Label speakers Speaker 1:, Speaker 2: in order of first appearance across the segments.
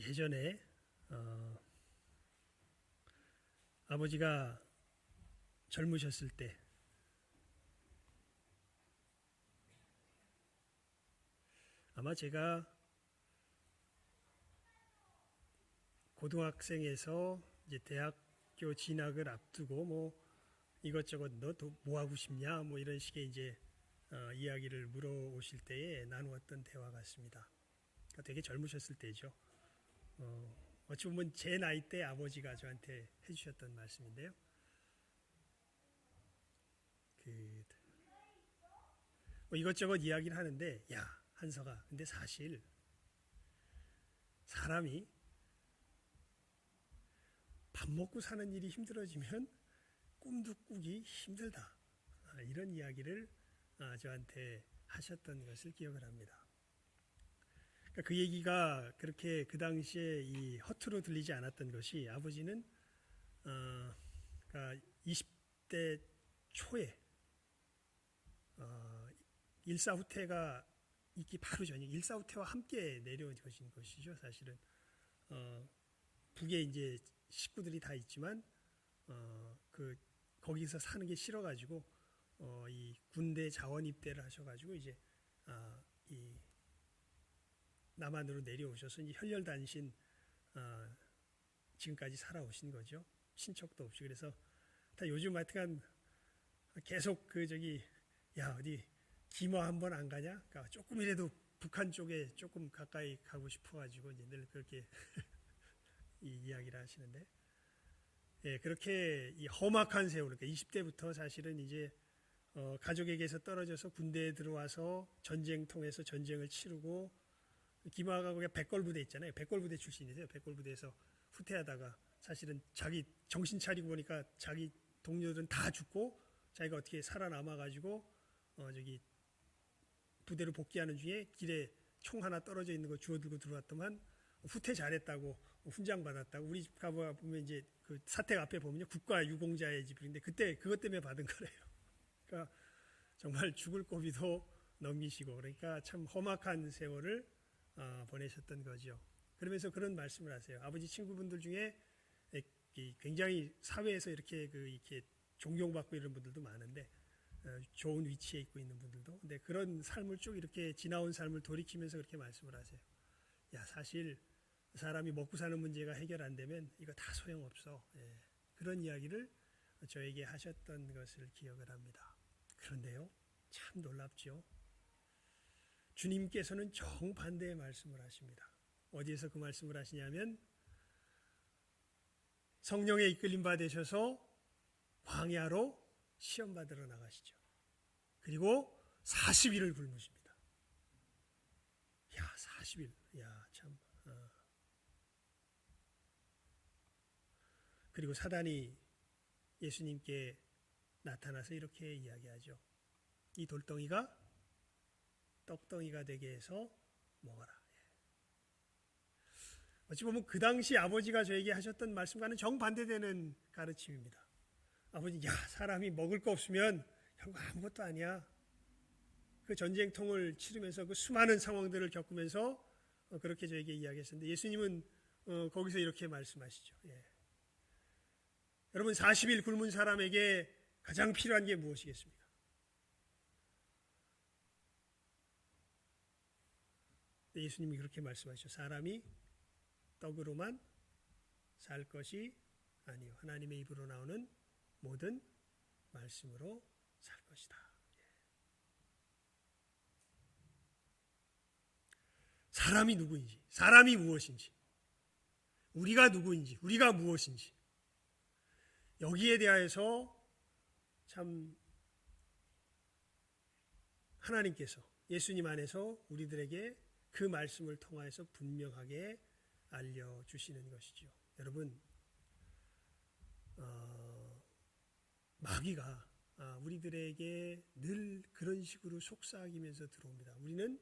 Speaker 1: 예전에 아버지가 젊으셨을 때 아마 제가 고등학생에서 이제 대학교 진학을 앞두고 뭐 이것저것 너 뭐 하고 싶냐 뭐 이런 식의 이제 이야기를 물어오실 때에 나누었던 대화 같습니다. 그러니까 되게 젊으셨을 때죠. 어찌 보면 제 나이 때 아버지가 저한테 해주셨던 말씀인데요. 뭐 이것저것 이야기를 하는데, 야 한서가, 근데 사실 사람이 밥 먹고 사는 일이 힘들어지면 꿈도 꾸기 힘들다, 이런 이야기를 저한테 하셨던 것을 기억을 합니다. 그러니까 그 얘기가 그렇게 그 당시에 이 허투루 들리지 않았던 것이, 아버지는 그러니까 20대 초에 일사후퇴가 있기 바로 전에 일사후퇴와 함께 내려온 것이죠. 사실은 북에 이제 식구들이 다 있지만 거기서 사는 게 싫어가지고 이 군대 자원 입대를 하셔가지고 이제 이 남한으로 내려오셔서 이제 혈혈단신 지금까지 살아오신 거죠. 친척도 없이. 그래서 다 요즘 하여튼 계속 야 어디 기마 한번 안 가냐? 그러니까 조금이라도 북한 쪽에 조금 가까이 가고 싶어가지고 이제 늘 그렇게 이 이야기를 하시는데, 예, 그렇게 이 험악한 세월, 그러니까 20대부터 사실은 이제 가족에게서 떨어져서 군대에 들어와서 전쟁 통해서 전쟁을 치르고, 기마가 거기 백골부대 있잖아요. 백골부대 출신이세요. 백골부대에서 후퇴하다가 사실은 자기 정신 차리고 보니까 자기 동료들은 다 죽고 자기가 어떻게 살아남아가지고 부대로 복귀하는 중에 길에 총 하나 떨어져 있는 거 주워 들고 들어왔더만 후퇴 잘했다고 훈장 받았다고. 우리 집 가보면 이제 그 사택 앞에 보면요, 국가 유공자의 집인데 그때 그것 때문에 받은 거래요. 그러니까 정말 죽을 고비도 넘기시고, 그러니까 참 험악한 세월을 보내셨던 거죠. 그러면서 그런 말씀을 하세요. 아버지 친구분들 중에 굉장히 사회에서 이렇게 존경받고 이런 분들도 많은데, 좋은 위치에 있고 있는 분들도, 근데 그런 삶을 쭉 이렇게 지나온 삶을 돌이키면서 그렇게 말씀을 하세요. 야, 사실 사람이 먹고 사는 문제가 해결 안 되면 이거 다 소용없어. 예, 그런 이야기를 저에게 하셨던 것을 기억을 합니다. 그런데요, 참 놀랍죠. 주님께서는 정반대의 말씀을 하십니다. 어디에서 그 말씀을 하시냐면, 성령에 이끌림 받으셔서 광야로 시험 받으러 나가시죠. 그리고 40일을 굶으십니다. 야, 40일. 야, 참. 그리고 사단이 예수님께 나타나서 이렇게 이야기하죠. 이 돌덩이가 떡덩이가 되게 해서 먹어라. 어찌 보면 그 당시 아버지가 저에게 하셨던 말씀과는 정반대되는 가르침입니다. 아버지, 야, 사람이 먹을 거 없으면 결국 아무것도 아니야. 그 전쟁통을 치르면서 그 수많은 상황들을 겪으면서 그렇게 저에게 이야기했었는데, 예수님은 거기서 이렇게 말씀하시죠. 예. 여러분, 40일 굶은 사람에게 가장 필요한 게 무엇이겠습니까? 예수님이 그렇게 말씀하시죠. 사람이 떡으로만 살 것이 아니요, 하나님의 입으로 나오는 모든 말씀으로 살 것이다. 사람이 누구인지, 사람이 무엇인지, 우리가 누구인지, 우리가 무엇인지, 여기에 대하여서 참 하나님께서 예수님 안에서 우리들에게 그 말씀을 통하여서 분명하게 알려주시는 것이죠. 여러분, 마귀가 우리들에게 늘 그런 식으로 속삭이면서 들어옵니다. 우리는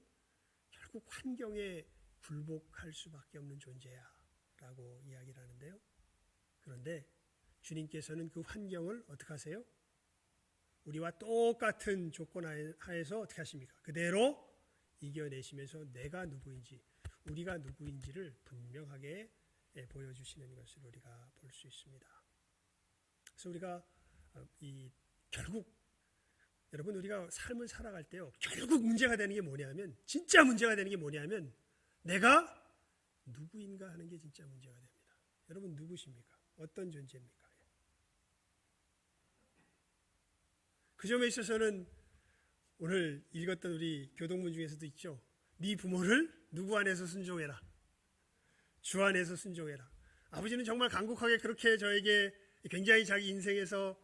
Speaker 1: 결국 환경에 굴복할 수밖에 없는 존재야 라고 이야기를 하는데요. 그런데 주님께서는 그 환경을 어떻게 하세요? 우리와 똑같은 조건 하에서 어떻게 하십니까? 그대로 이겨내시면서 내가 누구인지, 우리가 누구인지를 분명하게 보여주시는 것을 우리가 볼 수 있습니다. 그래서 우리가 결국 여러분 우리가 삶을 살아갈 때요, 결국 문제가 되는 게 뭐냐면, 진짜 문제가 되는 게 뭐냐면 내가 누구인가 하는 게 진짜 문제가 됩니다. 여러분 누구십니까? 어떤 존재입니까? 그 점에 있어서는 오늘 읽었던 우리 교동문 중에서도 있죠. 네 부모를 누구 안에서 순종해라. 주 안에서 순종해라. 아버지는 정말 간곡하게 그렇게 저에게 굉장히 자기 인생에서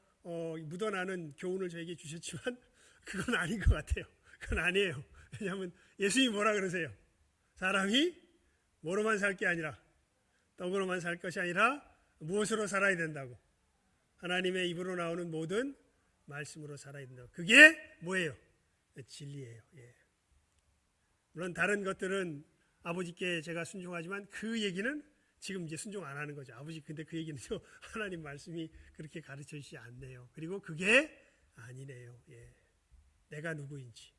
Speaker 1: 묻어나는 교훈을 저에게 주셨지만 그건 아닌 것 같아요. 그건 아니에요. 왜냐하면 예수님이 뭐라 그러세요? 사람이 뭐로만 살 게 아니라, 떡으로만 살 것이 아니라 무엇으로 살아야 된다고? 하나님의 입으로 나오는 모든 말씀으로 살아야 된다고. 그게 뭐예요? 진리예요. 예. 물론 다른 것들은 아버지께 제가 순종하지만 그 얘기는 지금 이제 순종 안 하는 거죠. 아버지, 근데 그 얘기는요, 하나님 말씀이 그렇게 가르쳐 주시지 않네요. 그리고 그게 아니네요. 예. 내가 누구인지,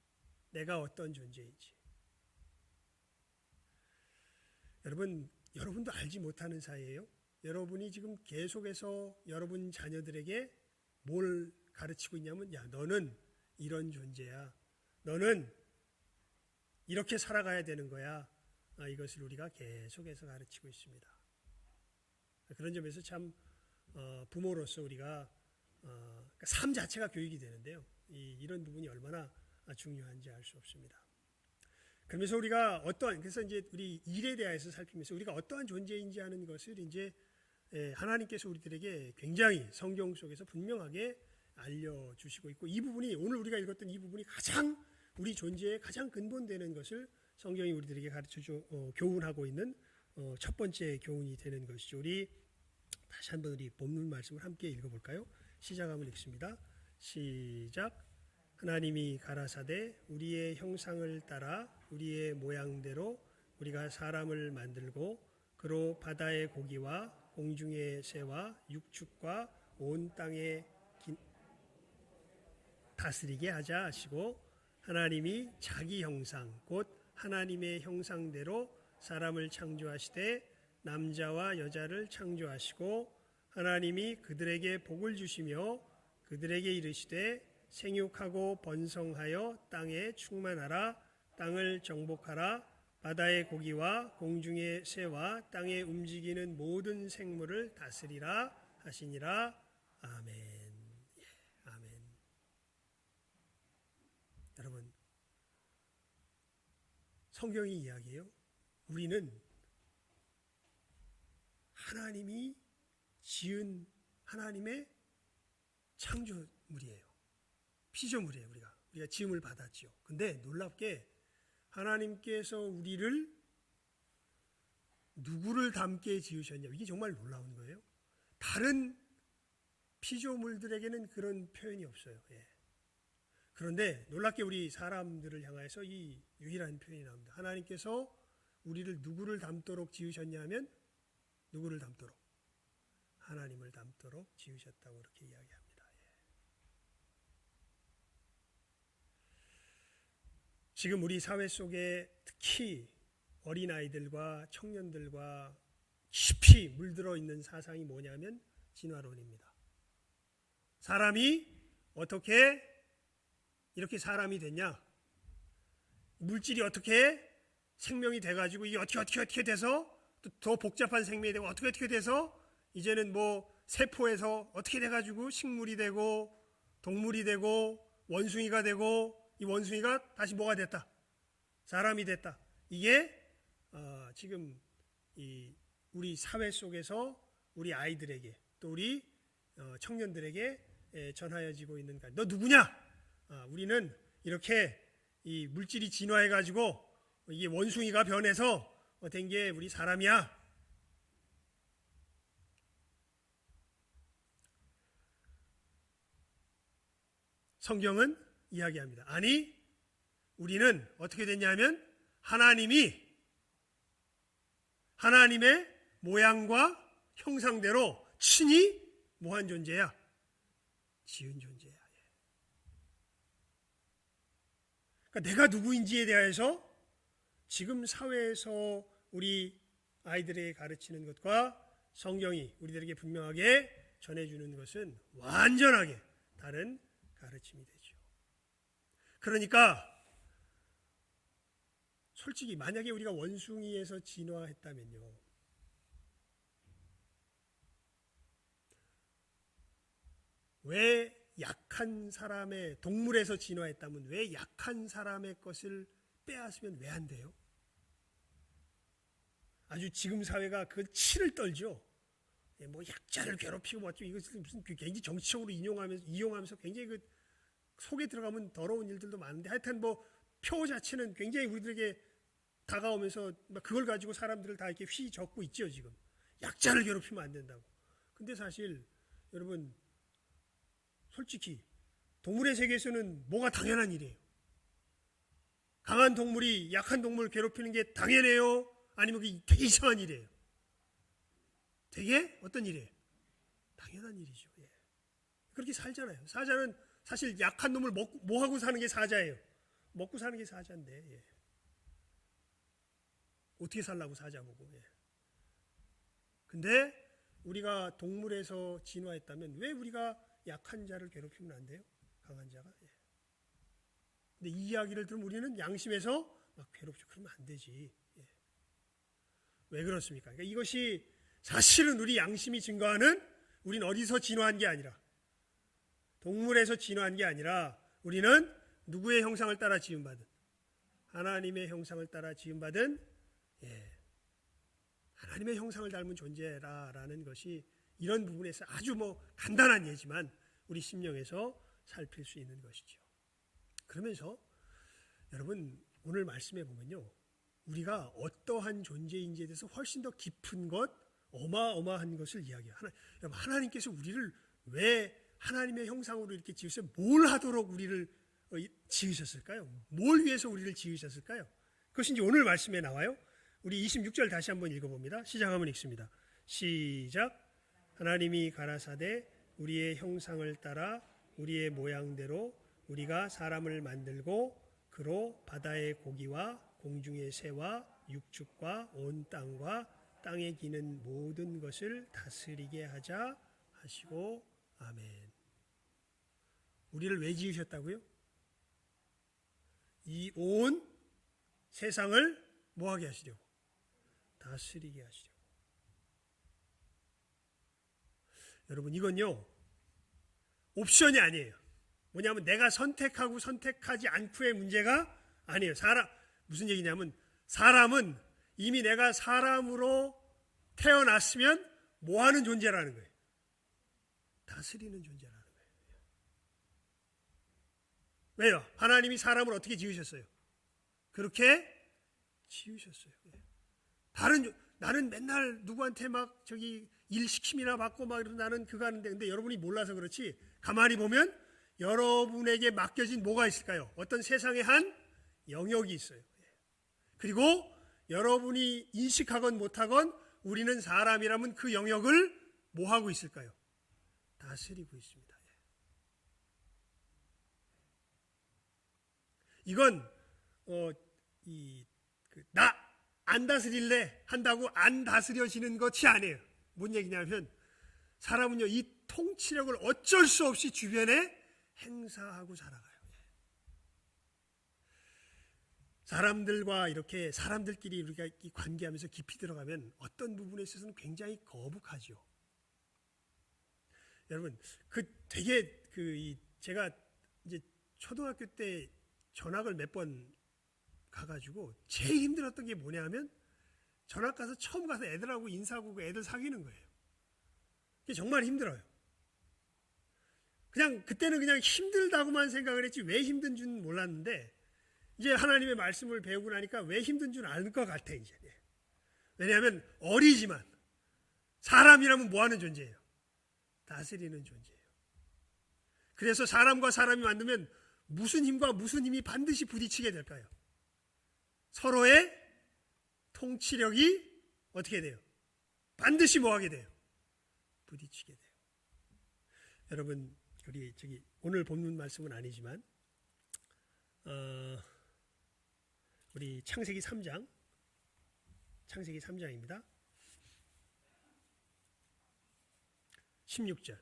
Speaker 1: 내가 어떤 존재인지. 여러분도 알지 못하는 사이에요. 여러분이 지금 계속해서 여러분 자녀들에게 뭘 가르치고 있냐면, 야, 너는 이런 존재야. 너는 이렇게 살아가야 되는 거야. 이것을 우리가 계속해서 가르치고 있습니다. 그런 점에서 참 부모로서 우리가 삶 자체가 교육이 되는데요. 이런 부분이 얼마나 중요한지 알 수 없습니다. 그러면서 우리가 그래서 이제 우리 일에 대해서 살피면서 우리가 어떠한 존재인지 하는 것을 이제 하나님께서 우리들에게 굉장히 성경 속에서 분명하게 알려주시고 있고, 이 부분이 오늘 우리가 읽었던 이 부분이 가장 우리 존재의 가장 근본되는 것을 성경이 우리들에게 가르쳐줘 교훈하고 있는 첫 번째 교훈이 되는 것이죠. 우리 다시 한번 우리 본문 말씀을 함께 읽어볼까요? 시작함을 읽습니다. 시작. 하나님이 가라사대 우리의 형상을 따라 우리의 모양대로 우리가 사람을 만들고 그로 바다의 고기와 공중의 새와 육축과 온 땅에 다스리게 하자 하시고, 하나님이 자기 형상 곧 하나님의 형상대로 사람을 창조하시되 남자와 여자를 창조하시고, 하나님이 그들에게 복을 주시며 그들에게 이르시되 생육하고 번성하여 땅에 충만하라. 땅을 정복하라. 바다의 고기와 공중의 새와 땅에 움직이는 모든 생물을 다스리라 하시니라. 아멘. 예, 아멘. 여러분, 성경이 이야기해요. 우리는 하나님이 지은 하나님의 창조물이에요. 피조물이에요. 우리가 지음을 받았지요. 근데 놀랍게 하나님께서 우리를 누구를 닮게 지으셨냐, 이게 정말 놀라운 거예요. 다른 피조물들에게는 그런 표현이 없어요. 예. 그런데 놀랍게 우리 사람들을 향해서 이 유일한 표현이 나옵니다. 하나님께서 우리를 누구를 닮도록 지으셨냐면, 누구를 닮도록? 하나님을 닮도록 지으셨다고 그렇게 이야기합니다. 지금 우리 사회 속에 특히 어린아이들과 청년들과 깊이 물들어 있는 사상이 뭐냐면 진화론입니다. 사람이 어떻게 이렇게 사람이 됐냐? 물질이 어떻게 생명이 돼가지고 이게 어떻게 돼서 또 더 복잡한 생명이 되고 어떻게 돼서 이제는 뭐 세포에서 어떻게 돼가지고 식물이 되고 동물이 되고 원숭이가 되고 이 원숭이가 다시 뭐가 됐다? 사람이 됐다. 이게 지금 우리 사회 속에서 우리 아이들에게 또 우리 청년들에게 전하여지고 있는 것. 너 누구냐? 우리는 이렇게 이 물질이 진화해가지고 이게 원숭이가 변해서 된 게 우리 사람이야. 성경은 이야기합니다. 아니, 우리는 어떻게 됐냐면 하나님의 모양과 형상대로 친히 뭐한 존재야? 지은 존재야. 그러니까 내가 누구인지에 대해서 지금 사회에서 우리 아이들에게 가르치는 것과 성경이 우리들에게 분명하게 전해주는 것은 완전하게 다른 가르침이 되죠. 그러니까 솔직히 만약에 우리가 원숭이에서 진화했다면요, 왜 약한 사람의, 동물에서 진화했다면 왜 약한 사람의 것을 빼앗으면 왜 안 돼요? 아주 지금 사회가 그 치를 떨죠. 뭐 약자를 괴롭히고 뭐 이것을 무슨 굉장히 정치적으로 이용하면서 굉장히 그 속에 들어가면 더러운 일들도 많은데, 하여튼 뭐 표 자체는 굉장히 우리들에게 다가오면서 그걸 가지고 사람들을 다 이렇게 휘젓고 있죠. 지금 약자를 괴롭히면 안 된다고. 근데 사실 여러분 솔직히 동물의 세계에서는 뭐가 당연한 일이에요? 강한 동물이 약한 동물을 괴롭히는 게 당연해요? 아니면 그게 되게 이상한 일이에요? 되게 어떤 일이에요? 당연한 일이죠. 예. 그렇게 살잖아요. 사자는 사실 약한 놈을 뭐 하고 사는 게 사자예요? 먹고 사는 게 사자인데, 예. 어떻게 살라고 사자 보고. 예. 근데 우리가 동물에서 진화했다면 왜 우리가 약한 자를 괴롭히면 안 돼요? 강한 자가. 예. 근데 이 이야기를 들으면 우리는 양심에서 막 괴롭죠. 그러면 안 되지. 예. 왜 그렇습니까? 그러니까 이것이 사실은 우리 양심이 증거하는, 우리는 어디서 진화한 게 아니라, 동물에서 진화한 게 아니라, 우리는 누구의 형상을 따라 지음받은, 하나님의 형상을 따라 지음받은, 예, 하나님의 형상을 닮은 존재라라는 것이 이런 부분에서 아주 뭐 간단한 예지만 우리 심령에서 살필 수 있는 것이죠. 그러면서 여러분 오늘 말씀해 보면요, 우리가 어떠한 존재인지에 대해서 훨씬 더 깊은 것, 어마어마한 것을 이야기해요. 하나님께서 우리를 왜 하나님의 형상으로 이렇게 지으셔서 뭘 하도록 우리를 지으셨을까요? 뭘 위해서 우리를 지으셨을까요? 그것이 이제 오늘 말씀에 나와요. 우리 26절 다시 한번 읽어봅니다. 시작하면 읽습니다. 시작. 하나님이 가라사대 우리의 형상을 따라 우리의 모양대로 우리가 사람을 만들고 그로 바다의 고기와 공중의 새와 육축과 온 땅과 땅에 기는 모든 것을 다스리게 하자 하시고 아멘. 우리를 왜 지으셨다고요? 이 온 세상을 뭐하게 하시려고? 다스리게 하시려고. 여러분 이건요 옵션이 아니에요. 뭐냐면 내가 선택하고 선택하지 않고의 문제가 아니에요. 무슨 얘기냐면 사람은 이미 내가 사람으로 태어났으면 뭐하는 존재라는 거예요? 다스리는 존재라는 거예요. 왜요? 하나님이 사람을 어떻게 지으셨어요? 그렇게 지으셨어요. 나는 맨날 누구한테 막 일 시킴이나 받고 막 이러고 나는 그거 하는데, 근데 여러분이 몰라서 그렇지 가만히 보면 여러분에게 맡겨진 뭐가 있을까요? 어떤 세상의 한 영역이 있어요. 그리고 여러분이 인식하건 못하건 우리는 사람이라면 그 영역을 뭐 하고 있을까요? 다스리고 있습니다. 이건 나 안 다스릴래 한다고 안 다스려지는 것이 아니에요. 뭔 얘기냐면 사람은요 이 통치력을 어쩔 수 없이 주변에 행사하고 살아가요. 사람들과 이렇게 사람들끼리 우리가 관계하면서 깊이 들어가면 어떤 부분에 있어서는 굉장히 거북하죠. 여러분 제가 이제 초등학교 때 전학을 몇 번 가가지고 제일 힘들었던 게 뭐냐 하면 전학 가서 처음 가서 애들하고 인사하고 애들 사귀는 거예요. 그게 정말 힘들어요. 그때는 그냥 힘들다고만 생각을 했지 왜 힘든 줄은 몰랐는데 이제 하나님의 말씀을 배우고 나니까 왜 힘든 줄 알 것 같아 이제. 왜냐하면 어리지만 사람이라면 뭐 하는 존재예요? 다스리는 존재예요. 그래서 사람과 사람이 만나면 무슨 힘과 무슨 힘이 반드시 부딪히게 될까요? 서로의 통치력이 어떻게 돼요? 반드시 뭐 하게 돼요? 부딪히게 돼요. 여러분 우리 오늘 본문 말씀은 아니지만 우리 창세기 3장, 창세기 3장입니다. 16절,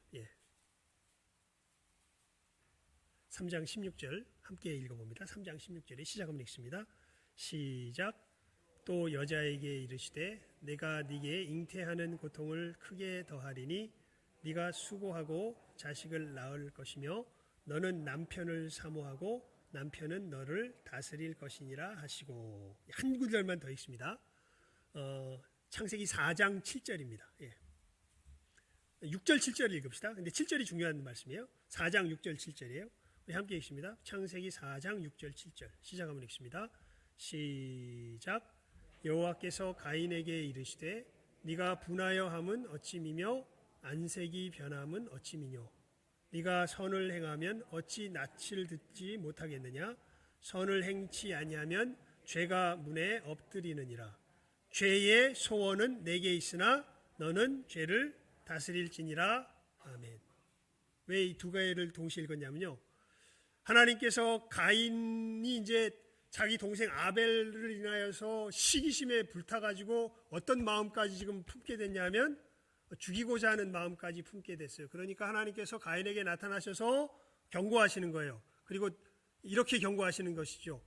Speaker 1: 3장 16절 함께 읽어봅니다. 3장 16절에 시작하면 읽습니다. 시작. 또 여자에게 이르시되 내가 네게 잉태하는 고통을 크게 더하리니 네가 수고하고 자식을 낳을 것이며 너는 남편을 사모하고 남편은 너를 다스릴 것이니라 하시고, 한 구절만 더 읽습니다. 창세기 4장 7절입니다. 6절 7절 읽읍시다. 근데 7절이 중요한 말씀이에요. 4장 6절 7절이에요. 우리 함께 읽습니다. 창세기 4장 6절 7절 시작하면 읽습니다. 시작. 여호와께서 가인에게 이르시되 네가 분하여 함은 어찌 미며 안색이 변함은 어찌 미뇨. 네가 선을 행하면 어찌 낯을 듣지 못하겠느냐. 선을 행치 아니하면 죄가 문에 엎드리느니라. 죄의 소원은 내게 있으나 너는 죄를 다스릴지니라. 아멘. 왜 이 두 가지를 동시에 읽었냐면요, 하나님께서 가인이 이제 자기 동생 아벨을 인하여서 시기심에 불타가지고 어떤 마음까지 지금 품게 됐냐면 죽이고자 하는 마음까지 품게 됐어요. 그러니까 하나님께서 가인에게 나타나셔서 경고하시는 거예요. 그리고 이렇게 경고하시는 것이죠.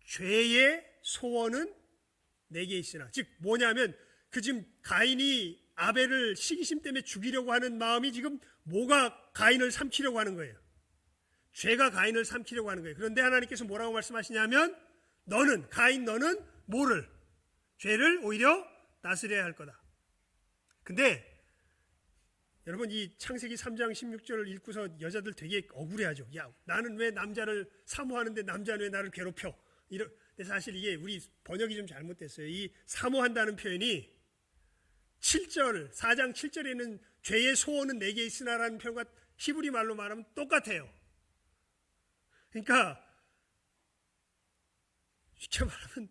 Speaker 1: 죄의 소원은 내게 있으나, 즉 뭐냐면 그 지금 가인이 아벨을 시기심 때문에 죽이려고 하는 마음이 지금 뭐가 가인을 삼키려고 하는 거예요. 죄가 가인을 삼키려고 하는 거예요. 그런데 하나님께서 뭐라고 말씀하시냐면 가인 너는 뭐를? 죄를 오히려 다스려야 할 거다. 근데 여러분, 이 창세기 3장 16절을 읽고서 여자들 되게 억울해하죠. 야, 나는 왜 남자를 사모하는데 남자는 왜 나를 괴롭혀? 근데 사실 이게 우리 번역이 좀 잘못됐어요. 이 사모한다는 표현이 7절, 4장 7절에 있는 죄의 소원은 내게 있으나라는 표현과 히브리 말로 말하면 똑같아요. 그러니까 쉽게 말하면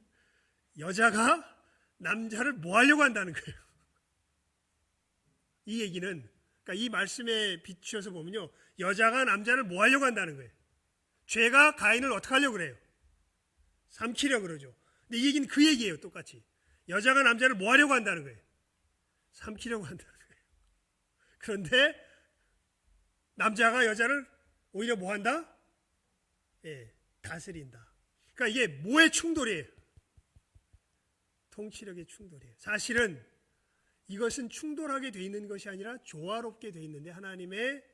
Speaker 1: 여자가 남자를 뭐 하려고 한다는 거예요. 이 얘기는, 그러니까 이 말씀에 비추어서 보면요, 여자가 남자를 뭐 하려고 한다는 거예요. 죄가 가인을 어떻게 하려고 그래요? 삼키려고 그러죠. 근데 이 얘기는 그 얘기예요. 똑같이 여자가 남자를 뭐 하려고 한다는 거예요? 삼키려고 한다는 거예요. 그런데 남자가 여자를 오히려 뭐 한다? 다스린다. 그러니까 이게 뭐의 충돌이에요? 통치력의 충돌이에요. 사실은 이것은 충돌하게 돼 있는 것이 아니라 조화롭게 돼 있는데, 하나님의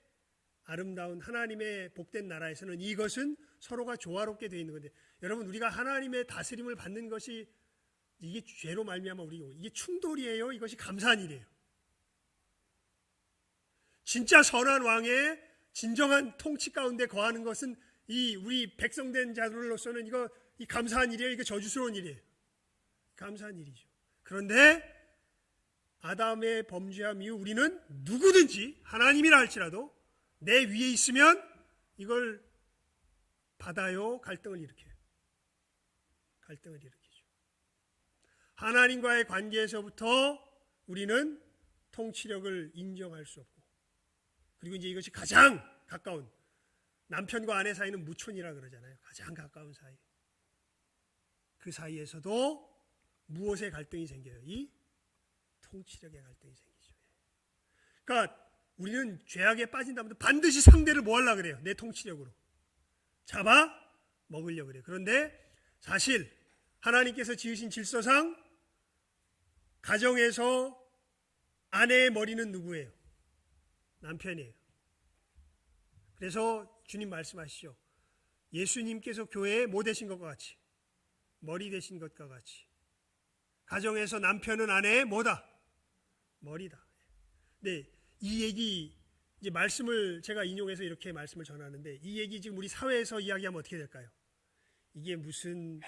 Speaker 1: 아름다운, 하나님의 복된 나라에서는 이것은 서로가 조화롭게 돼 있는 건데, 여러분, 우리가 하나님의 다스림을 받는 것이 이게 죄로 말미암아 이게 충돌이에요? 이것이 감사한 일이에요? 진짜 선한 왕의 진정한 통치 가운데 거하는 것은 이 우리 백성된 자들로서는 이 감사한 일이에요? 이거 저주스러운 일이에요? 감사한 일이죠. 그런데 아담의 범죄함 이후 우리는 누구든지 하나님이라 할지라도 내 위에 있으면 이걸 받아요? 갈등을 일으켜요. 갈등을 일으키죠. 하나님과의 관계에서부터 우리는 통치력을 인정할 수 없고, 그리고 이제 이것이 가장 가까운 남편과 아내 사이는 무촌이라 그러잖아요. 가장 가까운 사이. 그 사이에서도 무엇의 갈등이 생겨요? 이 통치력의 갈등이 생기죠. 그러니까 우리는 죄악에 빠진다면 반드시 상대를 뭐 하려고 그래요? 내 통치력으로 잡아 먹으려고 그래요. 그런데 사실 하나님께서 지으신 질서상 가정에서 아내의 머리는 누구예요? 남편이에요. 그래서 주님 말씀하시죠. 예수님께서 교회에 뭐 되신 것과 같이, 머리 되신 것과 같이, 가정에서 남편은 아내의 뭐다? 머리다. 네, 이 얘기 이제 말씀을 제가 인용해서 이렇게 말씀을 전하는데, 이 얘기 지금 우리 사회에서 이야기하면 어떻게 될까요? 이게 무슨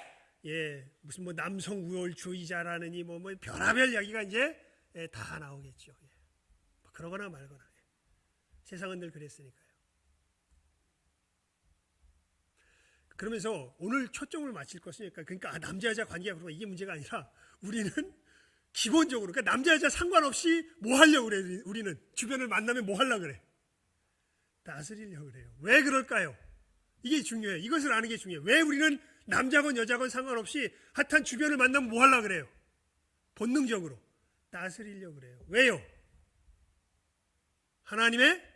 Speaker 1: 뭐 남성 우월주의자라느니 뭐 별의별 이야기가 이제 다 나오겠죠. 그러거나 말거나. 세상은 늘 그랬으니까요. 그러면서 오늘 초점을 맞출 것은, 그러니까 남자 여자 관계가 그런 거 이게 문제가 아니라, 우리는 기본적으로, 그러니까 남자 여자 상관없이 뭐 하려고 그래? 우리는 주변을 만나면 뭐 하려고 그래? 다스리려고 그래요. 왜 그럴까요? 이게 중요해요. 이것을 아는 게 중요해요. 왜 우리는 남자건 여자건 상관없이 핫한 주변을 만나면 뭐 하려고 그래요? 본능적으로 다스리려고 그래요. 왜요? 하나님의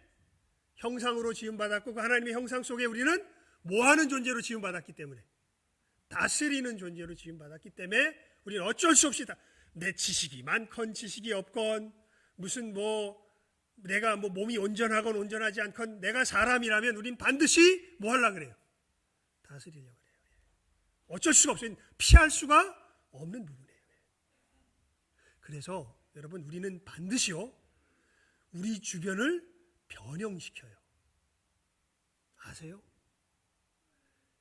Speaker 1: 형상으로 지음받았고 그 하나님의 형상 속에 우리는 뭐하는 존재로 지음받았기 때문에, 다스리는 존재로 지음받았기 때문에 우리는 어쩔 수 없이 내 지식이 많건 지식이 없건, 무슨 내가 몸이 온전하건 온전하지 않건, 내가 사람이라면 우린 반드시 뭐 하려고 그래요? 다스리려고 그래요. 어쩔 수가 없어요. 피할 수가 없는 부분이에요. 그래서 여러분, 우리는 반드시요, 우리 주변을 변형시켜요. 아세요?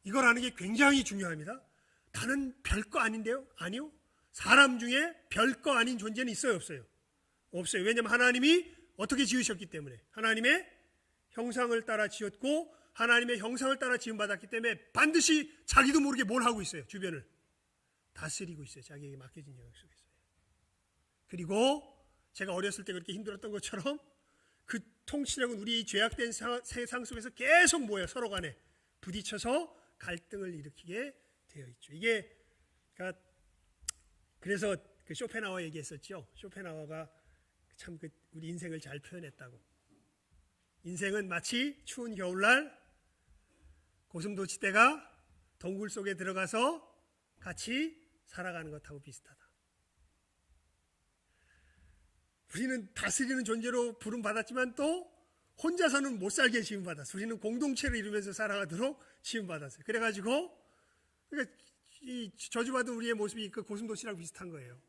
Speaker 1: 이걸 아는 게 굉장히 중요합니다. 나는 별거 아닌데요? 아니요. 사람 중에 별거 아닌 존재는 있어요, 없어요? 없어요. 왜냐하면 하나님이 어떻게 지으셨기 때문에, 하나님의 형상을 따라 지었고 하나님의 형상을 따라 지음받았기 때문에 반드시 자기도 모르게 뭘 하고 있어요. 주변을 다스리고 있어요. 자기에게 맡겨진 영역 속에서. 그리고 제가 어렸을 때 그렇게 힘들었던 것처럼 그 통치력은 우리 죄악된 세상 속에서 계속 서로 간에 부딪혀서 갈등을 일으키게 되어 있죠. 이게 그래서 그 쇼펜하워 얘기했었죠. 쇼펜하워가 참 우리 인생을 잘 표현했다고. 인생은 마치 추운 겨울날 고슴도치떼가 동굴 속에 들어가서 같이 살아가는 것하고 비슷하다. 우리는 다스리는 존재로 부름받았지만 또 혼자서는 못 살게 지음받았어요. 우리는 공동체를 이루면서 살아가도록 지음받았어요. 그래가지고 이 저주받은 우리의 모습이 그 고슴도치랑 비슷한 거예요.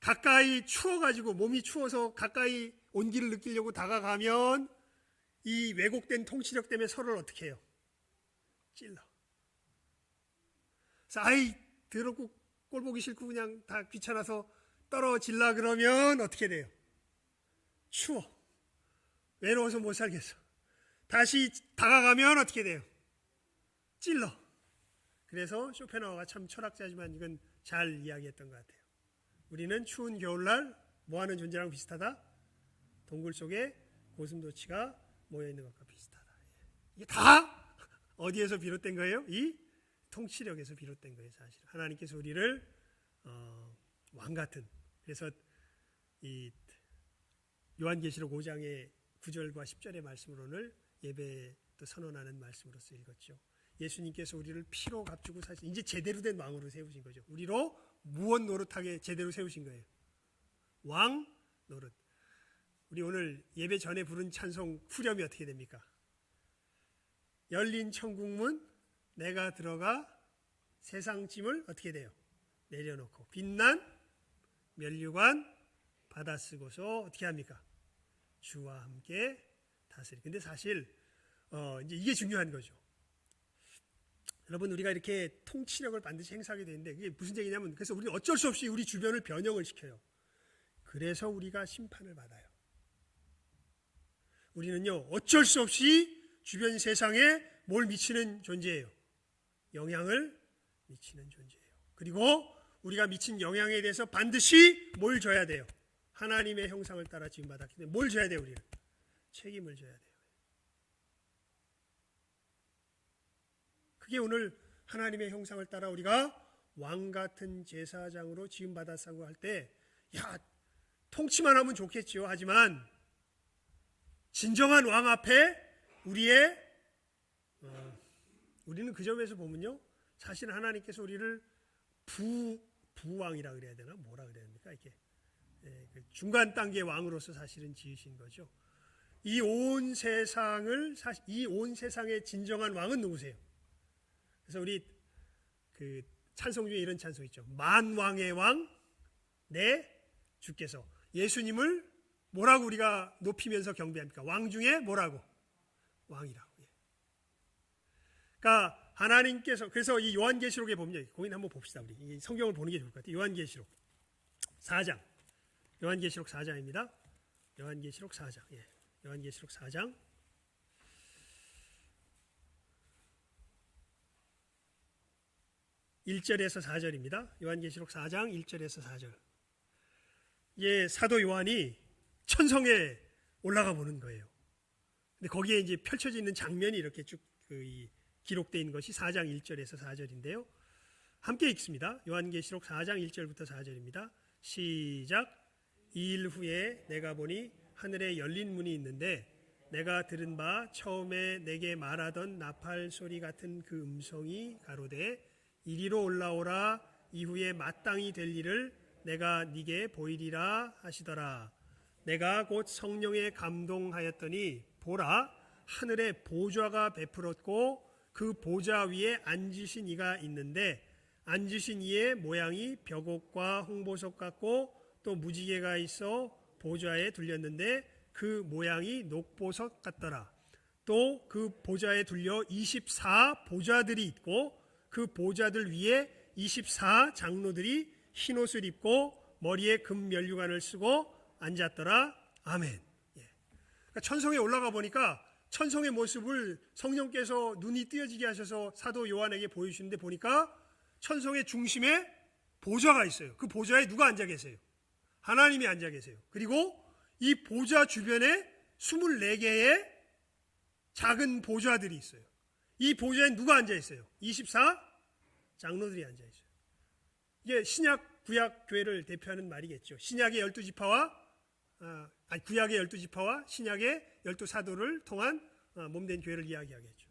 Speaker 1: 가까이 추워가지고, 몸이 추워서 가까이 온기를 느끼려고 다가가면 이 왜곡된 통치력 때문에 서로를 어떻게 해요? 찔러. 그래서 더럽고 꼴 보기 싫고 그냥 다 귀찮아서 떨어질라 그러면 어떻게 돼요? 추워. 외로워서 못 살겠어. 다시 다가가면 어떻게 돼요? 찔러. 그래서 쇼펜하워가 참 철학자지만 이건 잘 이야기했던 것 같아요. 우리는 추운 겨울날 뭐하는 존재랑 비슷하다? 동굴 속에 고슴도치가 모여있는 것과 비슷하다. 이게 다 어디에서 비롯된 거예요? 이 통치력에서 비롯된 거예요. 사실 하나님께서 우리를 왕같은, 그래서 이 요한계시록 5장의 9절과 10절의 말씀을 오늘 예배에 또 선언하는 말씀으로서 읽었죠. 예수님께서 우리를 피로 값주고 사실 이제 제대로 된 왕으로 세우신 거죠. 우리로 무언 노릇하게 제대로 세우신 거예요. 왕 노릇. 우리 오늘 예배 전에 부른 찬송 후렴이 어떻게 됩니까? 열린 천국문 내가 들어가 세상 짐을 어떻게 돼요? 내려놓고 빛난 면류관 받아 쓰고서 어떻게 합니까? 주와 함께 다스리. 근데 사실 이제 이게 중요한 거죠. 여러분, 우리가 이렇게 통치력을 반드시 행사하게 되는데 그게 무슨 얘기냐면, 그래서 우리는 어쩔 수 없이 우리 주변을 변형을 시켜요. 그래서 우리가 심판을 받아요. 우리는요, 어쩔 수 없이 주변 세상에 뭘 미치는 존재예요. 영향을 미치는 존재예요. 그리고 우리가 미친 영향에 대해서 반드시 뭘 져야 돼요? 하나님의 형상을 따라 지음받았기 때문에 뭘 져야 돼요? 우리는 책임을 져야 돼요. 그게 오늘 하나님의 형상을 따라 우리가 왕같은 제사장으로 지음받았다고 할 때, 통치만 하면 좋겠지요. 하지만 진정한 왕 앞에 우리는 그 점에서 보면요, 사실 하나님께서 우리를 부왕이라 그래야 되나, 뭐라 그래야 됩니까? 이렇게 중간 단계 왕으로서 사실은 지으신 거죠. 이 온 세상의 진정한 왕은 누구세요? 그래서 우리 그 찬송 중에 이런 찬송 있죠. 만왕의 왕 내 주께서. 예수님을 뭐라고 우리가 높이면서 경배합니까? 왕 중에 뭐라고? 왕이라고. 그러니까 하나님께서, 그래서 이 요한계시록에 보면, 거기 한번 봅시다. 우리 이 성경을 보는 게 좋을 것 같아요. 요한계시록 4장. 요한계시록 4장입니다. 요한계시록 4장. 요한계시록 4장. 1절에서 4절입니다. 요한계시록 4장 1절에서 4절. 사도 요한이 천성에 올라가 보는 거예요. 근데 거기에 이제 펼쳐져 있는 장면이 이렇게 쭉 기록되어 있는 것이 4장 1절에서 4절인데요. 함께 읽습니다. 요한계시록 4장 1절부터 4절입니다. 시작. 이 일 후에 내가 보니 하늘에 열린 문이 있는데 내가 들은 바 처음에 내게 말하던 나팔 소리 같은 그 음성이 가로되 이리로 올라오라. 이후에 마땅히 될 일을 내가 네게 보이리라 하시더라. 내가 곧 성령에 감동하였더니 보라, 하늘에 보좌가 베풀었고 그 보좌 위에 앉으신 이가 있는데 앉으신 이의 모양이 벽옥과 홍보석 같고 또 무지개가 있어 보좌에 둘렸는데 그 모양이 녹보석 같더라. 또 그 보좌에 둘려 24 보좌들이 있고 그 보좌들 위에 24 장로들이 흰옷을 입고 머리에 금 면류관을 쓰고 앉았더라. 아멘. 그러니까 천성에 올라가 보니까 천성의 모습을 성령께서 눈이 띄어지게 하셔서 사도 요한에게 보여주시는데 보니까 천성의 중심에 보좌가 있어요. 그 보좌에 누가 앉아 계세요? 하나님이 앉아 계세요. 그리고 이 보좌 주변에 24개의 작은 보좌들이 있어요. 이 보좌에 누가 앉아 있어요? 24 장로들이 앉아 있어요. 이게 신약 구약 교회를 대표하는 말이겠죠. 신약의 12지파와 구약의 12지파와 신약의 12사도를 통한 몸된 교회를 이야기하겠죠.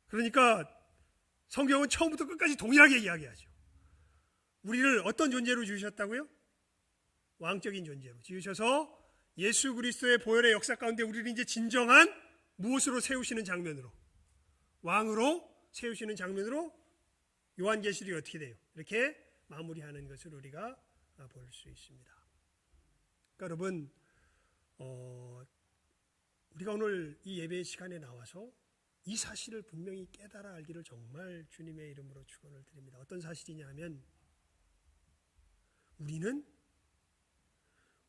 Speaker 1: 그러니까 성경은 처음부터 끝까지 동일하게 이야기하죠. 우리를 어떤 존재로 지으셨다고요? 왕적인 존재로 지으셔서 예수 그리스도의 보혈의 역사 가운데 우리를 이제 진정한 무엇으로 세우시는 장면으로, 왕으로 세우시는 장면으로 요한계시록이 어떻게 돼요? 이렇게 마무리하는 것을 우리가 볼 수 있습니다. 그러니까 여러분, 우리가 오늘 이 예배 시간에 나와서 이 사실을 분명히 깨달아 알기를 정말 주님의 이름으로 축원을 드립니다. 어떤 사실이냐 하면 우리는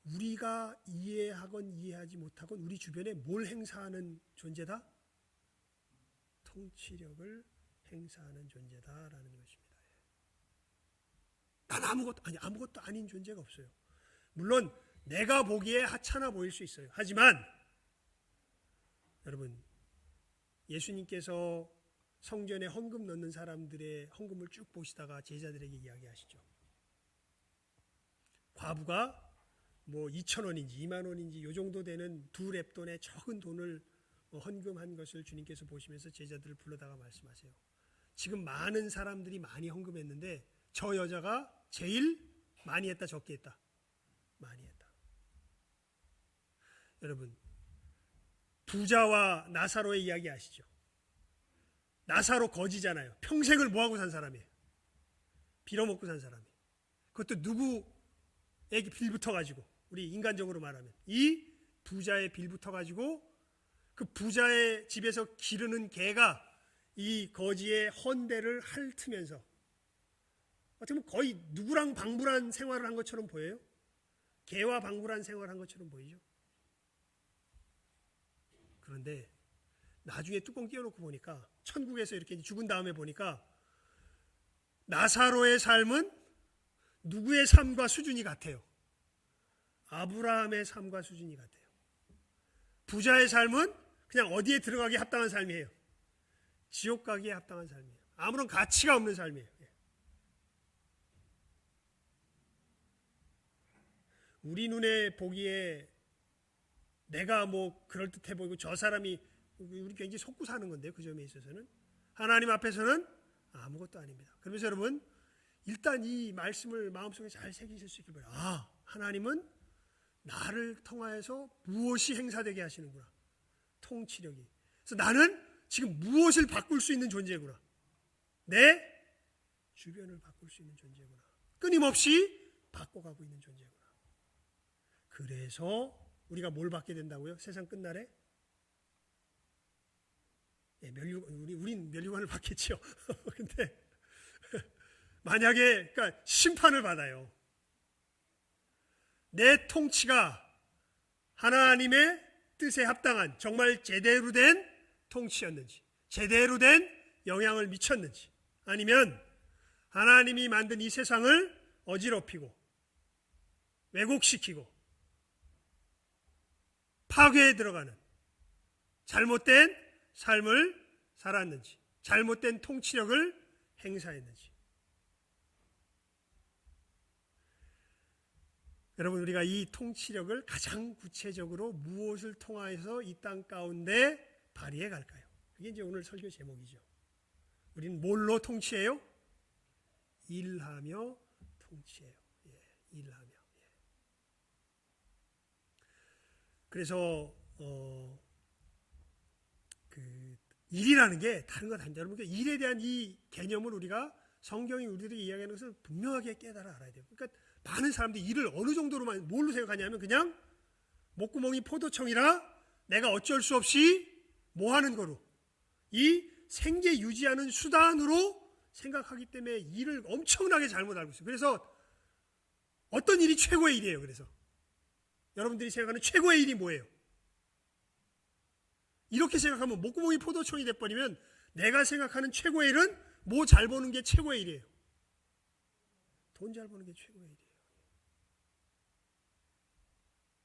Speaker 1: 우리가 이해하건 이해하지 못하건 우리 주변에 뭘 행사하는 존재다? 통치력을 행사하는 존재다라는 것입니다. 난 아무것도 아닌 존재가 없어요. 물론 내가 보기에 하찮아 보일 수 있어요. 하지만 여러분, 예수님께서 성전에 헌금 넣는 사람들의 헌금을 쭉 보시다가 제자들에게 이야기하시죠. 과부가 뭐 2,000원인지 2만 원인지 요 정도 되는 두 렙돈의 적은 돈을 헌금한 것을 주님께서 보시면서 제자들을 불러다가 말씀하세요. 지금 많은 사람들이 많이 헌금했는데 저 여자가 제일 많이 했다, 적게 했다? 많이 했다. 여러분, 부자와 나사로의 이야기 아시죠? 나사로 거지잖아요. 평생을 뭐하고 산 사람이에요? 빌어먹고 산 사람이에요. 그것도 누구에게 빌붙어가지고, 우리 인간적으로 말하면 이 부자의 빌붙어가지고 그 부자의 집에서 기르는 개가 이 거지의 헌대를 핥으면서 어떻게 보면 거의 누구랑 방불한 생활을 한 것처럼 보여요? 개와 방불한 생활을 한 것처럼 보이죠? 그런데 나중에 뚜껑 띄워놓고 보니까 천국에서 이렇게 죽은 다음에 보니까 나사로의 삶은 누구의 삶과 수준이 같아요? 아브라함의 삶과 수준이 같아요. 부자의 삶은 그냥 어디에 들어가기에 합당한 삶이에요. 지옥 가기에 합당한 삶이에요. 아무런 가치가 없는 삶이에요. 우리 눈에 보기에 내가 뭐 그럴듯해 보이고 저 사람이 우리 굉장히 속고 사는 건데요. 그 점에 있어서는 하나님 앞에서는 아무것도 아닙니다. 그러면서 여러분, 일단 이 말씀을 마음속에 잘 새기실 수 있길 바랍니다. 하나님은 나를 통하여서 무엇이 행사되게 하시는구나. 통치력이. 그래서 나는 지금 무엇을 바꿀 수 있는 존재구나. 내 주변을 바꿀 수 있는 존재구나. 끊임없이 바꿔가고 있는 존재구나. 그래서 우리가 뭘 받게 된다고요? 세상 끝날에? 우린 면류관을 받겠죠. 근데 만약에 그러니까 심판을 받아요. 내 통치가 하나님의 뜻에 합당한 정말 제대로 된 통치였는지, 제대로 된 영향을 미쳤는지, 아니면 하나님이 만든 이 세상을 어지럽히고 왜곡시키고 파괴에 들어가는 잘못된 삶을 살았는지, 잘못된 통치력을 행사했는지. 여러분, 우리가 이 통치력을 가장 구체적으로 무엇을 통하여서 이 땅 가운데 발휘해 갈까요? 그게 이제 오늘 설교 제목이죠. 우리는 뭘로 통치해요? 일하며 통치해요. 일하며. 그래서 일이라는 게 다른 것 아닙니다. 여러분, 일에 대한 이 개념을 우리가 성경이 우리들에게 이야기하는 것을 분명하게 깨달아 알아야 돼요. 그러니까 많은 사람들이 일을 어느 정도로만 뭘로 생각하냐면 그냥 목구멍이 포도청이라 내가 어쩔 수 없이 뭐 하는 거로, 이 생계 유지하는 수단으로 생각하기 때문에 일을 엄청나게 잘못 알고 있어요. 그래서 어떤 일이 최고의 일이에요? 그래서 여러분들이 생각하는 최고의 일이 뭐예요? 이렇게 생각하면 목구멍이 포도청이 돼버리면 내가 생각하는 최고의 일은 뭐 잘 버는 게 최고의 일이에요? 돈 잘 버는 게 최고의 일이에요.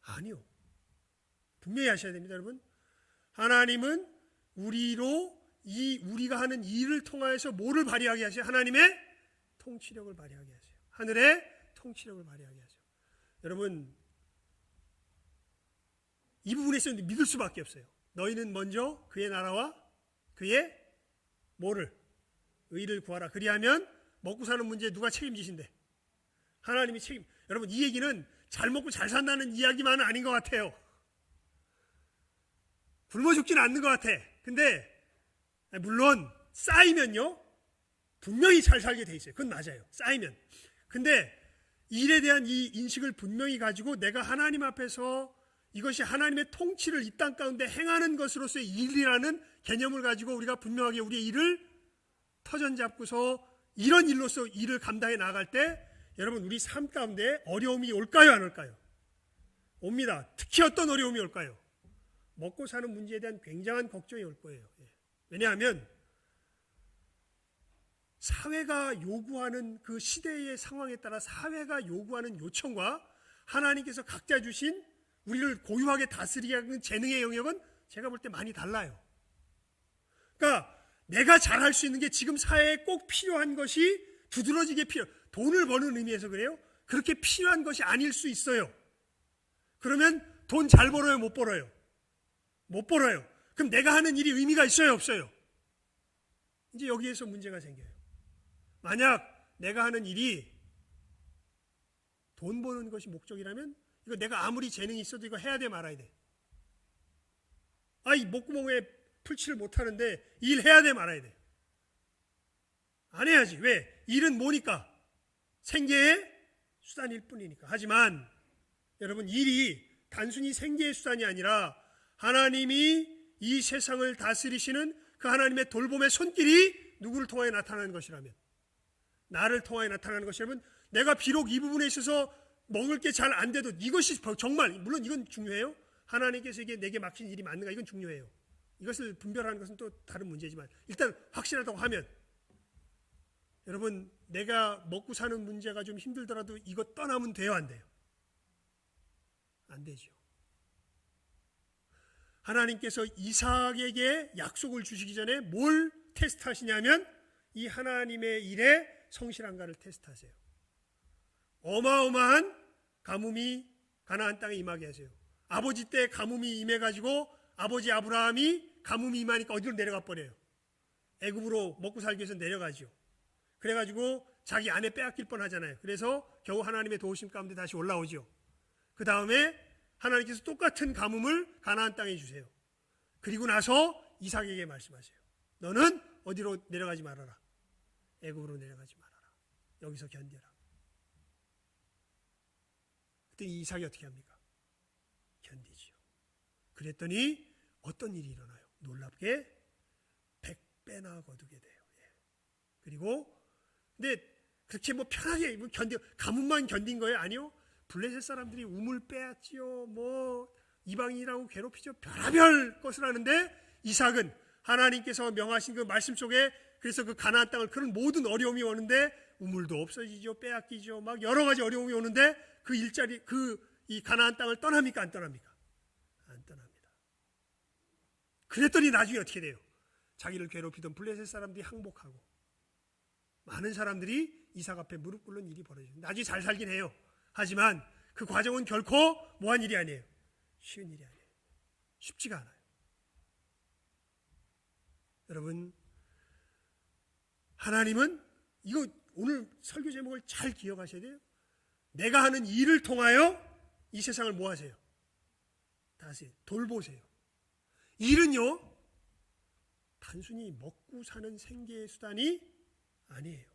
Speaker 1: 아니요. 분명히 아셔야 됩니다, 여러분. 하나님은 우리가 하는 일을 통하여서 뭐를 발휘하게 하세요? 하나님의 통치력을 발휘하게 하세요. 하늘의 통치력을 발휘하게 하세요. 여러분, 이 부분에 있어서 믿을 수밖에 없어요. 너희는 먼저 그의 나라와 그의 뭐를? 의를 구하라. 그리하면 먹고 사는 문제에 누가 책임지신대? 하나님이 여러분, 이 얘기는 잘 먹고 잘 산다는 이야기만은 아닌 것 같아요. 굶어 죽지는 않는 것 같아. 근데 물론 쌓이면요 분명히 잘 살게 돼 있어요. 그건 맞아요. 쌓이면. 근데 일에 대한 이 인식을 분명히 가지고 내가 하나님 앞에서 이것이 하나님의 통치를 이 땅 가운데 행하는 것으로서의 일이라는 개념을 가지고 우리가 분명하게 우리의 일을 터전 잡고서 이런 일로서 일을 감당해 나갈 때 여러분, 우리 삶 가운데 어려움이 올까요, 안 올까요? 옵니다. 특히 어떤 어려움이 올까요? 먹고 사는 문제에 대한 굉장한 걱정이 올 거예요. 왜냐하면 사회가 요구하는 그 시대의 상황에 따라 사회가 요구하는 요청과 하나님께서 각자 주신 우리를 고유하게 다스리게 하는 재능의 영역은 제가 볼 때 많이 달라요. 그러니까 내가 잘할 수 있는 게 지금 사회에 꼭 필요한 것이 두드러지게 돈을 버는 의미에서 그래요. 그렇게 필요한 것이 아닐 수 있어요. 그러면 돈 잘 벌어요, 못 벌어요? 못 벌어요. 그럼 내가 하는 일이 의미가 있어요, 없어요? 이제 여기에서 문제가 생겨요. 만약 내가 하는 일이 돈 버는 것이 목적이라면 이거 내가 아무리 재능이 있어도 이거 해야 돼, 말아야 돼? 이 목구멍에 풀칠을 못하는데 일 해야 돼, 말아야 돼? 안 해야지. 왜? 일은 뭐니까? 생계의 수단일 뿐이니까. 하지만 여러분, 일이 단순히 생계의 수단이 아니라 하나님이 이 세상을 다스리시는 그 하나님의 돌봄의 손길이 누구를 통하여 나타나는 것이라면, 나를 통하여 나타나는 것이라면, 내가 비록 이 부분에 있어서 먹을 게 잘 안 돼도 이것이 정말, 물론 이건 중요해요. 하나님께서 이게 내게 맡긴 일이 맞는가, 이건 중요해요. 이것을 분별하는 것은 또 다른 문제지만 일단 확실하다고 하면, 여러분, 내가 먹고 사는 문제가 좀 힘들더라도 이거 떠나면 돼요, 안 돼요? 안 되죠. 하나님께서 이삭에게 약속을 주시기 전에 뭘 테스트하시냐면 이 하나님의 일에 성실한가를 테스트하세요. 어마어마한 가뭄이 가나안 땅에 임하게 하세요. 아버지 때 가뭄이 임해가지고 아버지 아브라함이 가뭄이 임하니까 어디로 내려가 버려요? 애굽으로 먹고 살기 위해서 내려가죠. 그래가지고 자기 아내 빼앗길 뻔하잖아요. 그래서 겨우 하나님의 도우심 가운데 다시 올라오죠. 그 다음에 하나님께서 똑같은 가뭄을 가나안 땅에 주세요. 그리고 나서 이삭에게 말씀하세요. 너는 어디로 내려가지 말아라. 애굽으로 내려가지 말아라. 여기서 견뎌라. 그때 이삭이 어떻게 합니까? 견디지요. 그랬더니 어떤 일이 일어나요? 놀랍게 100배나 거두게 돼요. 그리고 근데 그렇게 뭐 편하게 가뭄만 견딘 거예요? 아니요. 블레셋 사람들이 우물 빼앗지요. 뭐 이방인이라고 괴롭히죠. 별의별 것을 하는데 이삭은 하나님께서 명하신 그 말씀 속에, 그래서 그 가나안 땅을 그런 모든 어려움이 오는데 우물도 없어지죠. 빼앗기죠. 막 여러 가지 어려움이 오는데 그 일자리, 이 가나안 땅을 떠납니까? 안 떠납니까? 안 떠납니다. 그랬더니 나중에 어떻게 돼요? 자기를 괴롭히던 블레셋 사람들이 항복하고 많은 사람들이 이삭 앞에 무릎 꿇는 일이 벌어져요. 나중에 잘 살긴 해요. 하지만 그 과정은 결코 뭐한 일이 아니에요. 쉬운 일이 아니에요. 쉽지가 않아요. 여러분, 하나님은 이거 오늘 설교 제목을 잘 기억하셔야 돼요. 내가 하는 일을 통하여 이 세상을 뭐 하세요? 다시 돌보세요. 일은요, 단순히 먹고 사는 생계의 수단이 아니에요.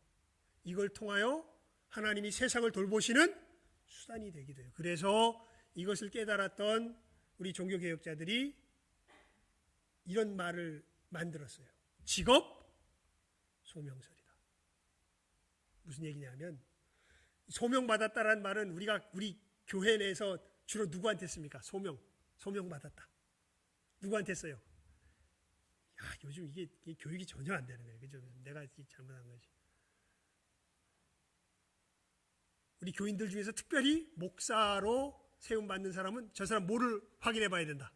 Speaker 1: 이걸 통하여 하나님이 세상을 돌보시는 수단이 되기도 해요. 그래서 이것을 깨달았던 우리 종교개혁자들이 이런 말을 만들었어요. 직업 소명설이다. 무슨 얘기냐면, 소명받았다라는 말은 우리 교회 내에서 주로 누구한테 씁니까? 소명받았다. 누구한테 써요? 야, 요즘 이게 교육이 전혀 안 되는 거예요. 그죠? 내가 잘못한 거지. 우리 교인들 중에서 특별히 목사로 세움받는 사람은 저 사람 뭐를 확인해 봐야 된다.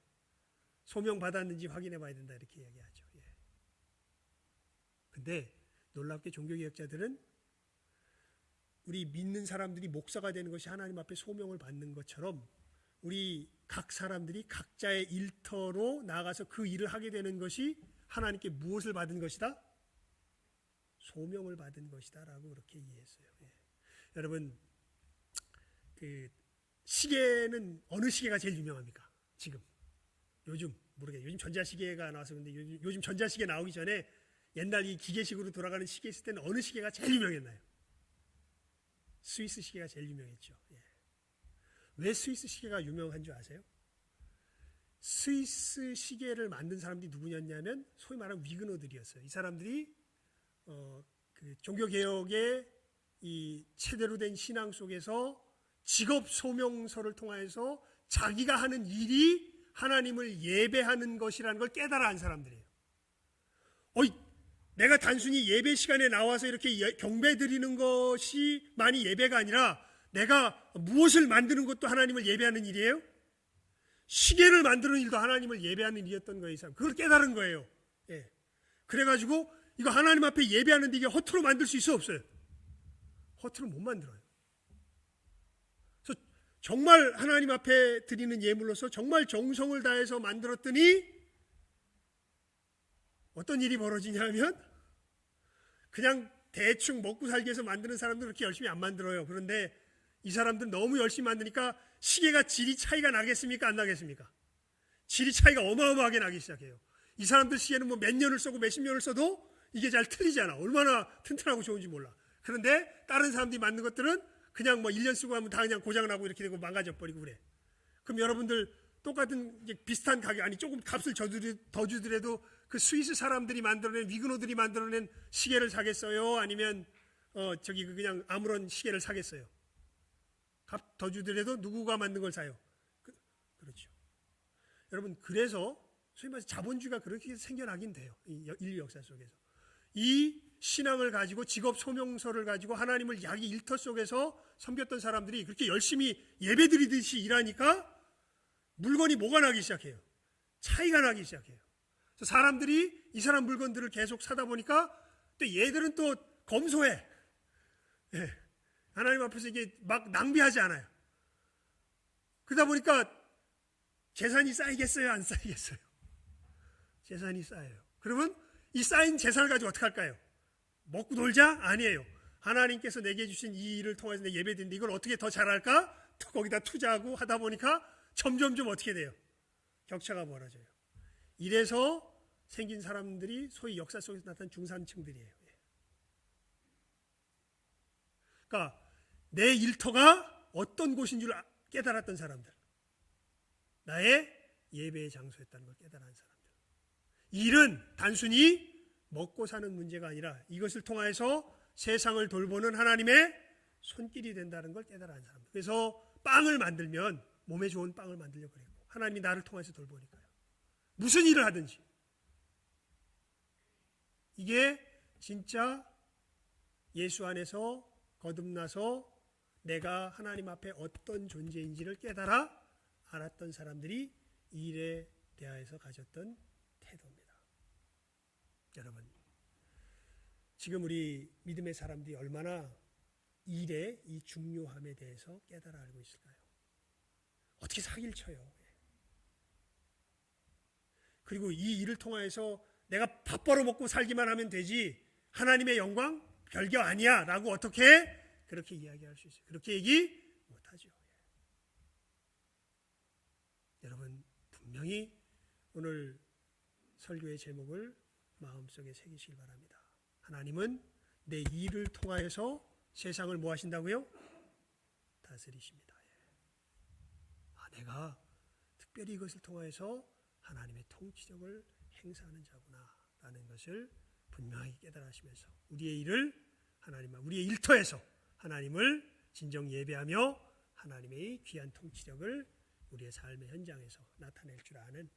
Speaker 1: 소명받았는지 확인해 봐야 된다. 이렇게 이야기하죠. 예. 근데 놀랍게 종교개혁자들은 우리 믿는 사람들이 목사가 되는 것이 하나님 앞에 소명을 받는 것처럼 우리 각 사람들이 각자의 일터로 나아가서 그 일을 하게 되는 것이 하나님께 무엇을 받은 것이다? 소명을 받은 것이다 라고 그렇게 이해했어요. 예. 여러분, 그 시계는 어느 시계가 제일 유명합니까? 지금 요즘 모르겠어요. 요즘 전자시계가 나와서 근데 요즘 전자시계 나오기 전에 옛날 이 기계식으로 돌아가는 시계 있을 때는 어느 시계가 제일 유명했나요? 스위스 시계가 제일 유명했죠. 예. 왜 스위스 시계가 유명한 줄 아세요? 스위스 시계를 만든 사람들이 누구였냐면 소위 말하는 위그너들이었어요. 이 사람들이 그 종교개혁의 이 제대로 된 신앙 속에서 직업 소명서를 통해서 자기가 하는 일이 하나님을 예배하는 것이라는 걸 깨달아 한 사람들이에요. 내가 단순히 예배 시간에 나와서 이렇게 경배 드리는 것이 만이 예배가 아니라 내가 무엇을 만드는 것도 하나님을 예배하는 일이에요? 시계를 만드는 일도 하나님을 예배하는 일이었던 거예요. 이 사람. 그걸 깨달은 거예요. 예. 그래가지고 이거 하나님 앞에 예배하는데 이게 허투루 만들 수 있어 없어요? 허투루 못 만들어요. 그래서 정말 하나님 앞에 드리는 예물로서 정말 정성을 다해서 만들었더니 어떤 일이 벌어지냐면 그냥 대충 먹고 살기 위해서 만드는 사람들은 그렇게 열심히 안 만들어요. 그런데 이 사람들은 너무 열심히 만드니까 시계가 질이 차이가 나겠습니까? 안 나겠습니까? 질이 차이가 어마어마하게 나기 시작해요. 이 사람들 시계는 뭐 몇 년을 쓰고 몇십 년을 써도 이게 잘 틀리잖아. 얼마나 튼튼하고 좋은지 몰라. 그런데 다른 사람들이 만든 것들은 그냥 뭐 1년 쓰고 하면 다 그냥 고장나고 이렇게 되고 망가져버리고 그래. 그럼 여러분들 똑같은 비슷한 가격, 아니 조금 값을 더 주더라도 그 스위스 사람들이 만들어낸, 위그노들이 만들어낸 시계를 사겠어요? 아니면 그냥 아무런 시계를 사겠어요? 값 더 주더라도 누구가 만든 걸 사요? 그렇죠. 여러분, 그래서 소위 말해서 자본주의가 그렇게 생겨나긴 돼요. 이 인류 역사 속에서. 이 신앙을 가지고 직업 소명서를 가지고 하나님을 자기 일터 속에서 섬겼던 사람들이 그렇게 열심히 예배드리듯이 일하니까 물건이 뭐가 나기 시작해요? 차이가 나기 시작해요. 그래서 사람들이 이 사람 물건들을 계속 사다 보니까 또 얘들은 또 검소해. 예. 하나님 앞에서 이게 막 낭비하지 않아요. 그러다 보니까 재산이 쌓이겠어요? 안 쌓이겠어요? 재산이 쌓여요. 그러면 이 쌓인 재산을 가지고 어떻게 할까요? 먹고 놀자? 아니에요. 하나님께서 내게 주신 이 일을 통해서 내 예배드리는데 이걸 어떻게 더 잘할까? 또 거기다 투자하고 하다 보니까 점점점 어떻게 돼요? 격차가 벌어져요. 이래서 생긴 사람들이 소위 역사 속에서 나타난 중산층들이에요. 그러니까 내 일터가 어떤 곳인 줄 깨달았던 사람들, 나의 예배의 장소였다는 걸 깨달은 사람들. 일은 단순히 먹고 사는 문제가 아니라 이것을 통해서 세상을 돌보는 하나님의 손길이 된다는 걸 깨달은 사람들. 그래서 빵을 만들면 몸에 좋은 빵을 만들려고 그랬고 하나님이 나를 통해서 돌보니까요. 무슨 일을 하든지. 이게 진짜 예수 안에서 거듭나서 내가 하나님 앞에 어떤 존재인지를 깨달아 알았던 사람들이 이 일에 대하여서 가졌던 태도입니다. 여러분, 지금 우리 믿음의 사람들이 얼마나 일의 이 중요함에 대해서 깨달아 알고 있을까요? 어떻게 사기를 쳐요. 그리고 이 일을 통하여서 내가 밥 벌어먹고 살기만 하면 되지 하나님의 영광 별거 아니야 라고 어떻게 그렇게 이야기할 수 있어요? 그렇게 얘기 못하죠. 여러분, 분명히 오늘 설교의 제목을 마음속에 새기시길 바랍니다. 하나님은 내 일을 통하여서 세상을 뭐 하신다고요? 다스리십니다. 내가 특별히 이것을 통하여서 하나님의 통치력을 행사하는 자구나 라는 것을 분명히 깨달으시면서 우리의 일을 하나님과 우리의 일터에서 하나님을 진정 예배하며 하나님의 귀한 통치력을 우리의 삶의 현장에서 나타낼 줄 아는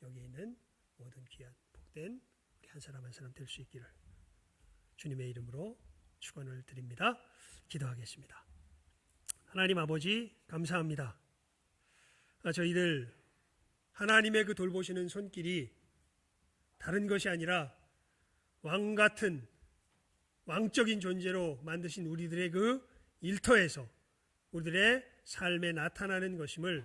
Speaker 1: 여기 있는 모든 귀한 복된 우리 한 사람 한 사람 될 수 있기를 주님의 이름으로 축원을 드립니다. 기도하겠습니다. 하나님 아버지 감사합니다. 저희들 하나님의 그 돌보시는 손길이 다른 것이 아니라 왕 같은 왕적인 존재로 만드신 우리들의 그 일터에서 우리들의 삶에 나타나는 것임을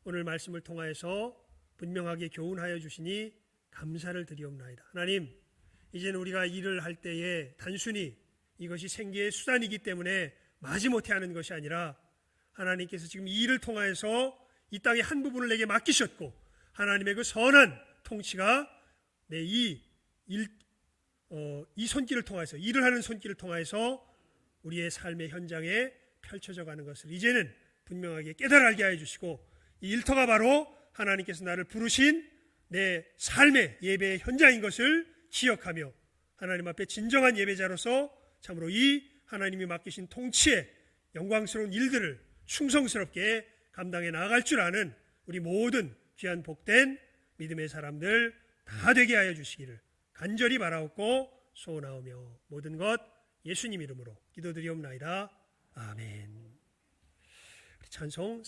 Speaker 1: 오늘 말씀을 통하여서 분명하게 교훈하여 주시니 감사를 드리옵나이다. 하나님, 이제는 우리가 일을 할 때에 단순히 이것이 생계의 수단이기 때문에 마지못해 하는 것이 아니라 하나님께서 지금 이 일을 통하여서 이 땅의 한 부분을 내게 맡기셨고 하나님의 그 선한 통치가 내 이 손길을 통해서 일을 하는 손길을 통해서 우리의 삶의 현장에 펼쳐져 가는 것을 이제는 분명하게 깨달아 알게 하여 주시고 이 일터가 바로 하나님께서 나를 부르신 내 삶의 예배의 현장인 것을 기억하며 하나님 앞에 진정한 예배자로서 참으로 이 하나님이 맡기신 통치의 영광스러운 일들을 충성스럽게 감당해 나아갈 줄 아는 우리 모든 귀한 복된 믿음의 사람들 다 되게 하여 주시기를 간절히 바라옵고 소원하오며 모든 것 예수님 이름으로 기도드리옵나이다. 아멘. 찬송